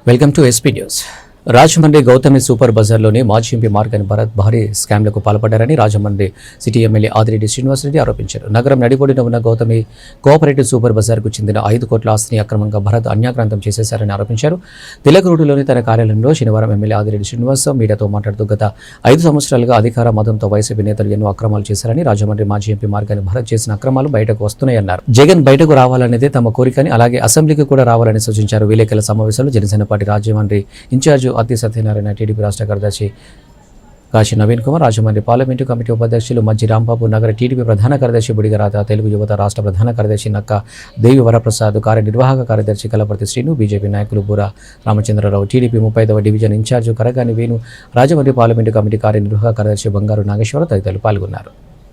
Welcome to SP news. Rajahmundry Gautami super బజార్లోని మాజీ MP Margani Bharat భారీ స్కామ్లకు పాల్పడ్డారని రాజమండ్రి సిటీ ఎమ్మెల్యే ఆదిరెడ్డి శ్రీనివాసరెడ్డి ఆరోపించారు. నగరం నడిబొడిన ఉన్న గౌతమి కోఆపరేటివ్ సూపర్ బజార్కు చెందిన 5 కోట్ల ఆస్తిని అక్రమంగా భరత్ అన్యాక్రాంతం చేసేశారని ఆరోపించారు. తిలక్ రోడ్డులోని తన కార్యాలయంలో శనివారం ఎమ్మెల్యే ఆదిరెడ్డి శ్రీనివాస్ మీడియాతో మాట్లాడుతూ గత 5 సంవత్సరాలుగా అధికార మదంతో వైసీపీ నేతలు ఎన్నో అక్రమాలు చేశారని, రాజమండ్రి మాజీ ఎంపీ మార్గాని భరత్ చేసిన అక్రమాలు బయటకు వస్తున్నాయన్నారు. జగన్ బయటకు రావాలనేదే తమ కోరికని, అలాగే అసెంబ్లీకి కూడా రావాలని సూచించారు. విలేకరుల సమావేశంలో జనసేన పార్టీ రాజమండ్రి ఇన్ఛార్జి అత్తి సత్యనారాయణ, టీడీపీ రాష్ట్ర కార్యదర్శి కాశీ నవీన్ కుమార్, రాజమండ్రి పార్లమెంటు కమిటీ ఉపాధ్యక్షులు మజ్జి రాంబాబు, నగర టీడీపీ ప్రధాన కార్యదర్శి బుడిగరాత, తెలుగు యువత రాష్ట్ర ప్రధాన కార్యదర్శి నక్క దేవి వరప్రసాద్, కార్యనిర్వాహక కార్యదర్శి కలపర్తి శ్రీను, బీజేపీ నాయకులు బూర రామచంద్రరావు, టీడీపీ 35వ division in charge Karagani Venu, Rajahmundry parliament committee కార్యనిర్వాహక కార్యదర్శి బంగారు నాగేశ్వరరావు తదితరులు పాల్గొన్నారు.